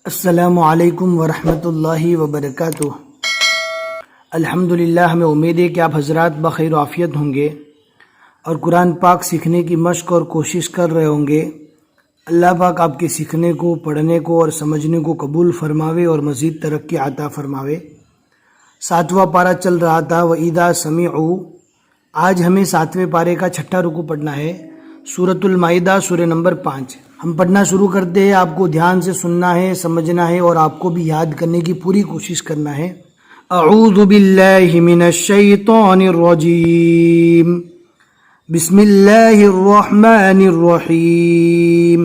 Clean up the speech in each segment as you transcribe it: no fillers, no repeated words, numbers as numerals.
السلام علیکم ورحمۃ اللہ وبرکاتہ۔ الحمدللہ، ہمیں امید ہے کہ آپ حضرات بخیر و عافیت ہوں گے اور قرآن پاک سیکھنے کی مشق اور کوشش کر رہے ہوں گے۔ اللہ پاک آپ کے سیکھنے کو، پڑھنے کو اور سمجھنے کو قبول فرماوے اور مزید ترقی عطا فرماوے۔ 7واں پارہ چل رہا تھا وَإِذَا سَمِعُوا۔ آج ہمیں 7ویں پارے کا 6واں رکوع پڑھنا ہے، سورۃ المائدہ، سورہ نمبر 5۔ ہم پڑھنا شروع کرتے ہیں، آپ کو دھیان سے سننا ہے، سمجھنا ہے اور آپ کو بھی یاد کرنے کی پوری کوشش کرنا ہے۔ اعوذ باللہ من الشیطان الرجیم، بسم اللہ الرحمن الرحیم۔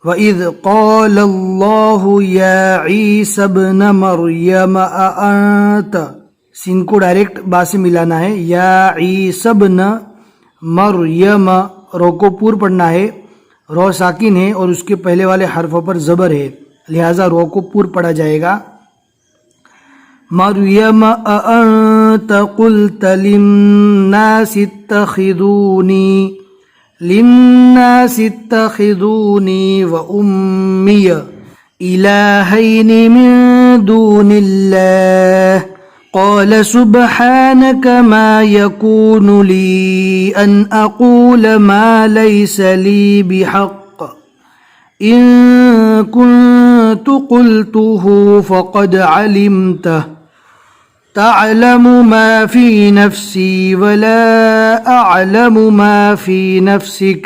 وَإِذْ قَالَ اللَّهُ يَا عِيسَى ابْنَ مَرْيَمَ أَأَنْتَ، سین کو ڈائریکٹ با سے ملانا ہے، یا عیسی ابن مریم، رو کو پور پڑھنا ہے، رو ساکن ہے اور اس کے پہلے والے حرفوں پر زبر ہے، لہٰذا رو کو پور پڑھا جائے گا۔ مریم اانت قلت للناس اتخذونی وامی الہین من دون اللہ قال سبحانك ما يكون لي أن أقول ما ليس لي بحق إن كنت قلته فقد علمته تعلم ما في نفسي ولا أعلم ما في نفسك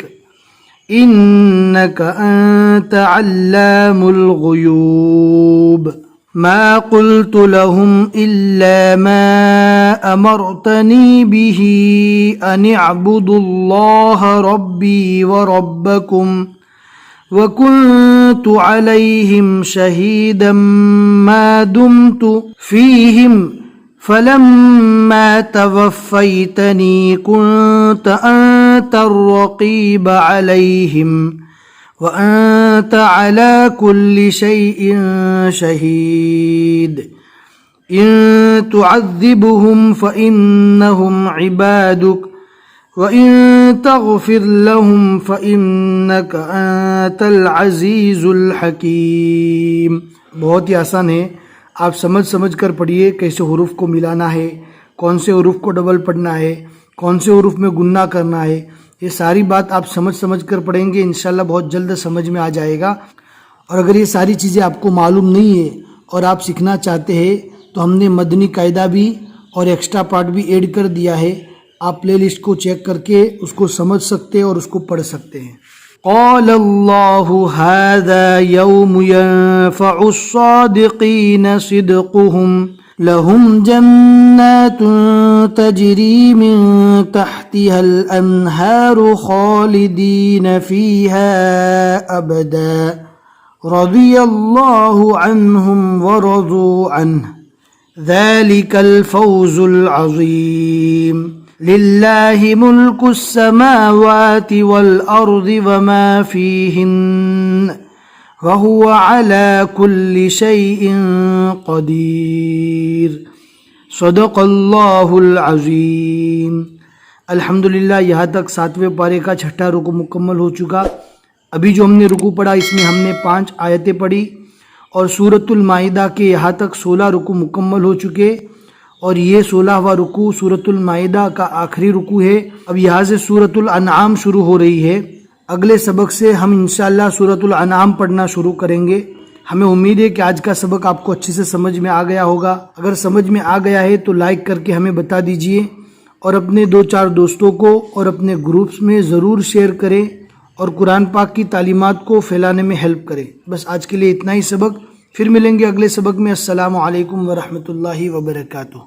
إنك أنت علام الغيوب ما قلت لهم إلا ما أمرتني به أن اعبدوا الله ربي وربكم وكنت عليهم شهيدا ما دمت فيهم فلما توفيتني كنت أنت الرقيب عليهم وأنت على كل شيء شهيد إن تعذبهم فإنهم عبادك وإن تغفر لهم فإنك أنت العزيز الحكيم۔ بہت ہی آسان ہے، آپ سمجھ کر پڑھیے کیسے حروف کو ملانا ہے، کون سے حروف کو ڈبل پڑھنا ہے، کون سے حروف میں گننا کرنا ہے، یہ ساری بات آپ سمجھ کر پڑھیں گے، انشاءاللہ بہت جلد سمجھ میں آ جائے گا۔ اور اگر یہ ساری چیزیں آپ کو معلوم نہیں ہے اور آپ سیکھنا چاہتے ہیں تو ہم نے مدنی قاعدہ بھی اور ایکسٹرا پارٹ بھی ایڈ کر دیا ہے، آپ پلے لسٹ کو چیک کر کے اس کو سمجھ سکتے ہیں اور اس کو پڑھ سکتے ہیں۔ قال اللہ هذا يوم ينفع الصادقین صدقهم لهم جنات تجری من تحتها الانہار خالدین فیها ابدا رضی اللہ عنہم ورضوا عنہ ذلك الفوز العظیم۔ للہ ملک السماوات والارض وما فیہن وهو على كل شيء قدیر۔ صدق اللہ العظیم۔ الحمدللہ، یہاں تک 7ویں پارے کا 6واں رکوع مکمل ہو چکا۔ ابھی جو ہم نے رکوع پڑھا اس میں ہم نے 5 آیتیں پڑھی اور سورۃ المائدہ کے یہاں تک 16 رکوع مکمل ہو چکے، اور یہ 16واں رکوع سورۃ المائدہ کا آخری رکوع ہے۔ اب یہاں سے سورۃ الانعام شروع ہو رہی ہے۔ اگلے سبق سے ہم انشاءاللہ سورۃ الانعام پڑھنا شروع کریں گے۔ ہمیں امید ہے کہ آج کا سبق آپ کو اچھے سے سمجھ میں آ گیا ہوگا۔ اگر سمجھ میں آ گیا ہے تو لائک کر کے ہمیں بتا دیجئے اور اپنے 2-4 دوستوں کو اور اپنے گروپس میں ضرور شیئر کریں اور قرآن پاک کی تعلیمات کو پھیلانے میں ہیلپ کریں۔ بس آج کے لیے اتنا ہی سبق، پھر ملیں گے اگلے سبق میں۔ السلام علیکم ورحمۃ اللہ وبرکاتہ۔